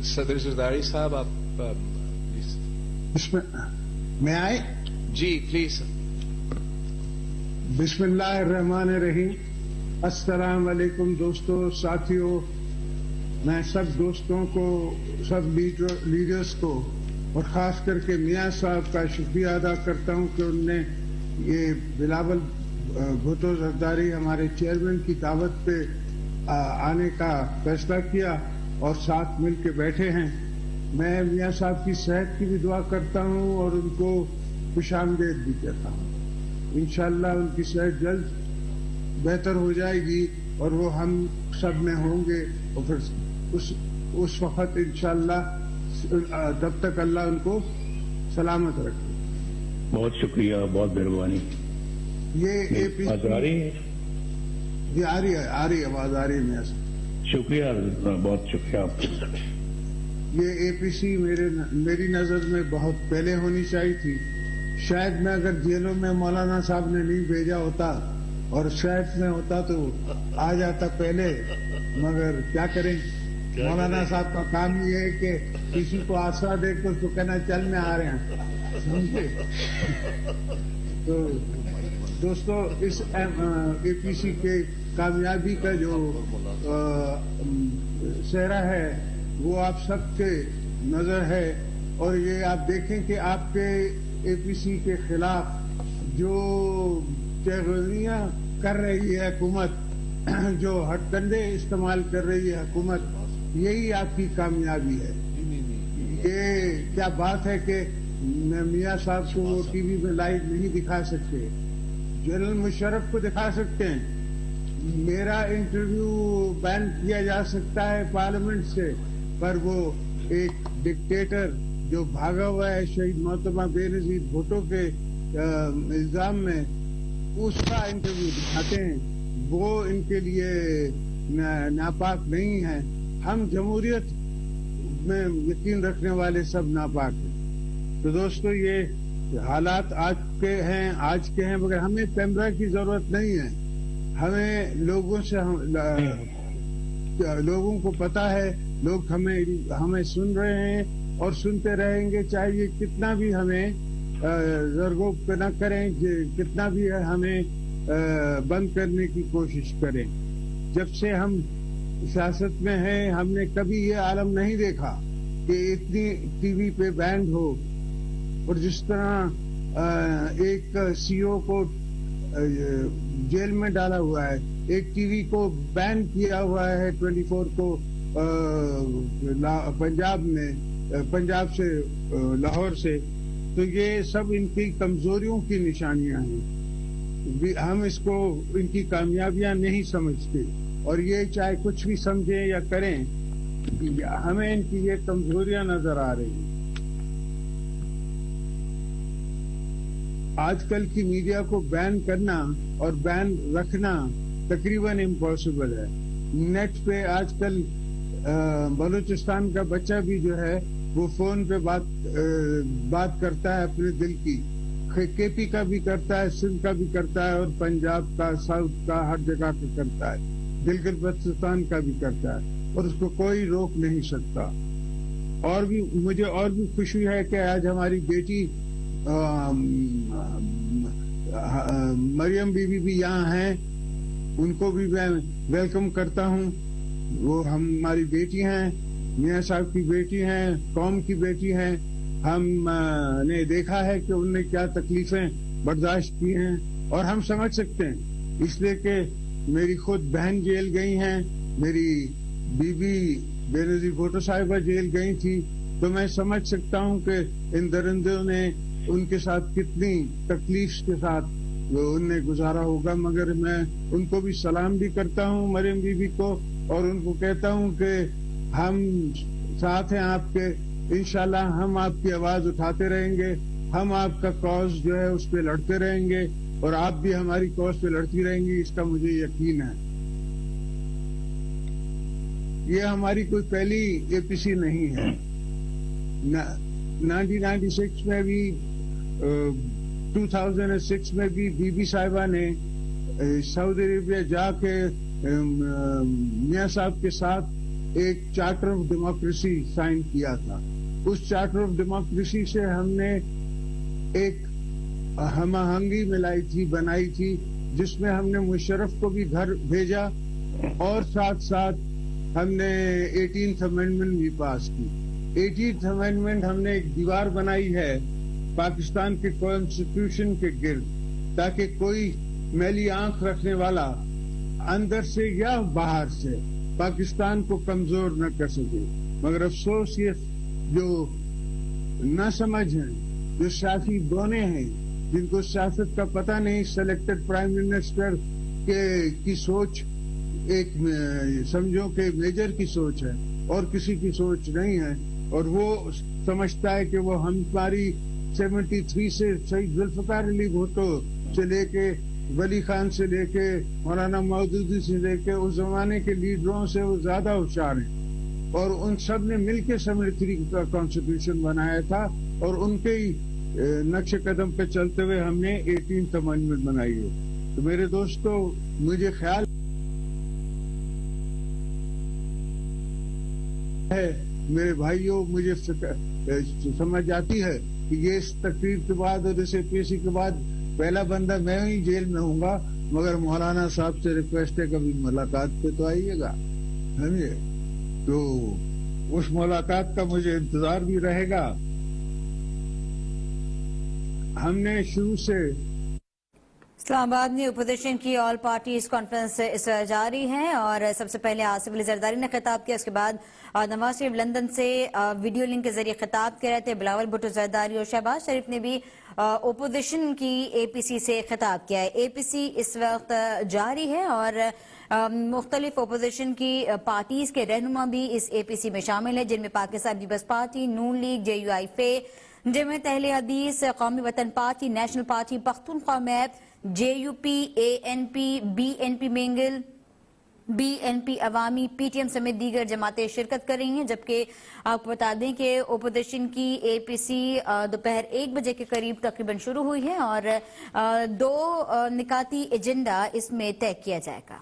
صدر زرداری صاحب آپ میں آئے جی پلیز. بسم اللہ الرحمن الرحیم. السلام علیکم دوستوں, ساتھیوں. میں سب دوستوں کو, سب لیڈرز کو اور خاص کر کے میاں صاحب کا شکریہ ادا کرتا ہوں کہ انہوں نے یہ بلاول بھٹو زرداری ہمارے چیئرمین کی دعوت پہ آنے کا فیصلہ کیا اور ساتھ مل کے بیٹھے ہیں. میں میاں صاحب کی صحت کی بھی دعا کرتا ہوں اور ان کو خوش آمدید بھی کہتا ہوں. انشاءاللہ ان کی صحت جلد بہتر ہو جائے گی اور وہ ہم سب میں ہوں گے اور پھر اس وقت انشاءاللہ تب تک اللہ ان کو سلامت رکھے. بہت شکریہ, بہت مہربانی. یہ اے پی آواز آ رہی ہے؟ جی آ رہی ہے آواز آ رہی ہے میاں صاحب. شکریہ, بہت شکریہ آپ کا. یہ اے پی سی میری نظر میں بہت پہلے ہونی چاہیے تھی. شاید میں اگر جیلوں میں مولانا صاحب نے نہیں بھیجا ہوتا اور شاید میں ہوتا تو آ جاتا پہلے, مگر کیا کریں. مولانا صاحب کا کام یہ ہے کہ کسی کو آسرا دے کر اس کو کہنا چل میں آ رہے ہیں, سمجھے. تو دوستو اس اے پی سی کے کامیابی کا جو چہرہ ہے وہ آپ سب کے نظر ہے. اور یہ آپ دیکھیں کہ آپ کے اے پی سی کے خلاف جو چغلیاں کر رہی ہے حکومت, جو ہتھ کنڈے استعمال کر رہی ہے حکومت, یہی آپ کی کامیابی ہے. یہ کیا بات ہے کہ میاں صاحب کو وہ ٹی وی میں لائیو نہیں دکھا سکتے, جنرل مشرف کو دکھا سکتے ہیں. میرا انٹرویو بین کیا جا سکتا ہے پارلیمنٹ سے, پر وہ ایک ڈکٹیٹر جو بھاگا ہوا ہے شہید محترمہ بے نظیر بھٹو کے الزام میں, اس کا انٹرویو دکھاتے ہیں. وہ ان کے لیے ناپاک نہیں ہے. ہم جمہوریت میں یقین رکھنے والے سب ناپاک ہیں. تو دوستو یہ حالات آج کے ہیں, مگر ہمیں پیمرا کی ضرورت نہیں ہے. ہمیں لوگوں کو پتا ہے, لوگ ہمیں سن رہے ہیں اور سنتے رہیں گے, چاہے یہ کتنا بھی ہمیں زرگوب نہ کریں, کتنا بھی ہمیں بند کرنے کی کوشش کریں. جب سے ہم سیاست میں ہیں ہم نے کبھی یہ عالم نہیں دیکھا کہ اتنی ٹی وی پہ بینڈ ہو, اور جس طرح ایک سی او کو جیل میں ڈالا ہوا ہے, ایک ٹی وی کو بین کیا ہوا ہے 24 کو پنجاب سے لاہور سے. تو یہ سب ان کی کمزوریوں کی نشانیاں ہیں. ہم اس کو ان کی کامیابیاں نہیں سمجھتے, اور یہ چاہے کچھ بھی سمجھیں یا کریں, ہمیں ان کی یہ کمزوریاں نظر آ رہی ہیں. آج کل کی میڈیا کو بین کرنا اور بین رکھنا تقریباً امپاسبل ہے. نیٹ پہ آج کل بلوچستان کا بچہ بھی جو ہے وہ فون پہ بات کرتا ہے اپنے دل کی. کے پی کا بھی کرتا ہے, سندھ کا بھی کرتا ہے, اور پنجاب کا, ساؤتھ کا, ہر جگہ کا کرتا ہے. گلگت بلتستان کا بھی کرتا ہے, اور اس کو کوئی روک نہیں سکتا. اور بھی مجھے اور بھی خوشی ہے کہ آج ہماری بیٹی مریم بی بی بھی یہاں ہیں. ان کو بھی میں ویلکم کرتا ہوں. وہ ہماری بیٹی ہیں, میاں صاحب کی بیٹی ہیں, قوم کی بیٹی ہیں. ہم نے دیکھا ہے کہ ان نے کیا تکلیفیں برداشت کی ہیں, اور ہم سمجھ سکتے ہیں, اس لیے کہ میری خود بہن جیل گئی ہیں, میری بی بی بے نظیر بھٹو صاحبہ جیل گئی تھی. تو میں سمجھ سکتا ہوں کہ ان درندوں نے ان کے ساتھ کتنی تکلیف کے ساتھ ان نے گزارا ہوگا. مگر میں ان کو بھی سلام بھی کرتا ہوں, مریم بی بی کو, اور ان کو کہتا ہوں کہ ہم ساتھ ہیں آپ کے. انشاءاللہ ہم آپ کی آواز اٹھاتے رہیں گے, ہم آپ کا کاز جو ہے اس پہ لڑتے رہیں گے, اور آپ بھی ہماری کاز پہ لڑتی رہیں گی, اس کا مجھے یقین ہے. یہ ہماری کوئی پہلی اے پی سی نہیں ہے. 1996 میں بھی 2006 میں بھی بی بی صاحبہ نے سعودی عربیہ جا کے میاں صاحب کے ساتھ ایک چارٹر آف ڈیموکریسی سائن کیا تھا. اس چارٹر آف ڈیموکریسی سے ہم نے ایک ہم آہنگی بنائی تھی جس میں ہم نے مشرف کو بھی گھر بھیجا اور ساتھ ساتھ ہم نے 18th امینڈمنٹ بھی پاس کی. 18th امینڈمنٹ ہم نے ایک دیوار بنائی ہے پاکستان کے کانسٹیٹیوشن کے گرد تاکہ کوئی میلی آنکھ رکھنے والا اندر سے یا باہر سے پاکستان کو کمزور نہ کر سکے. مگر افسوس یہ جو نہ سمجھ ہیں، جو سیاسی دونے ہیں، جن کو سیاست کا پتہ نہیں، سلیکٹڈ پرائم منسٹر کی سوچ ایک سمجھو کہ میجر کی سوچ ہے اور کسی کی سوچ نہیں ہے، اور وہ سمجھتا ہے کہ وہ ہماری 73 سے سید ذوالفقار علی بھٹو سے لے کے ولی خان سے لے کے مولانا مودودی سے لے کے اس زمانے کے لیڈروں سے وہ زیادہ ہوشیار ہیں، اور ان سب نے مل کے 73 کا کانسٹیٹیوشن بنایا تھا، اور ان کے ہی نقش قدم پہ چلتے ہوئے ہم نے 18th امینڈمنٹ بنائی ہے. تو میرے دوستو، مجھے خیال ہے، میرے بھائیوں، مجھے سمجھ آتی ہے کہ یہ اس تقریر کے بعد اور اس APC کے بعد پہلا بندہ میں ہی جیل میں ہوں گا، مگر مولانا صاحب سے ریکویسٹ ہے کبھی ملاقات پہ تو آئیے گا. سمجھے؟ تو اس ملاقات کا مجھے انتظار بھی رہے گا. ہم نے شروع سے اسلام آباد میں اپوزیشن کی آل پارٹیز کانفرنس اس وقت جاری ہے، اور سب سے پہلے آصف علی زرداری نے خطاب کیا. اس کے بعد نواز شریف لندن سے ویڈیو لنک کے ذریعے خطاب کر رہے تھے. بلاول بھٹو زرداری اور شہباز شریف نے بھی اپوزیشن کی APC سے خطاب کیا ہے. APC اس وقت جاری ہے اور مختلف اپوزیشن کی پارٹیز کے رہنما بھی اس APC میں شامل ہیں، جن میں پاکستان پیپلز پارٹی، نون لیگ، JUI، جمعیت اہل حدیث، قومی وطن party, national party Pakhtunkhwa map, JUP، ANP، BNP Mengal, BNP عوامی، PTM سمیت دیگر جماعتیں شرکت کر رہی ہیں. جبکہ آپ کو بتا دیں کہ اپوزیشن کی APC دوپہر 1 بجے کے قریب تقریباً شروع ہوئی ہے اور 2 نکاتی ایجنڈا اس میں طے کیا جائے گا.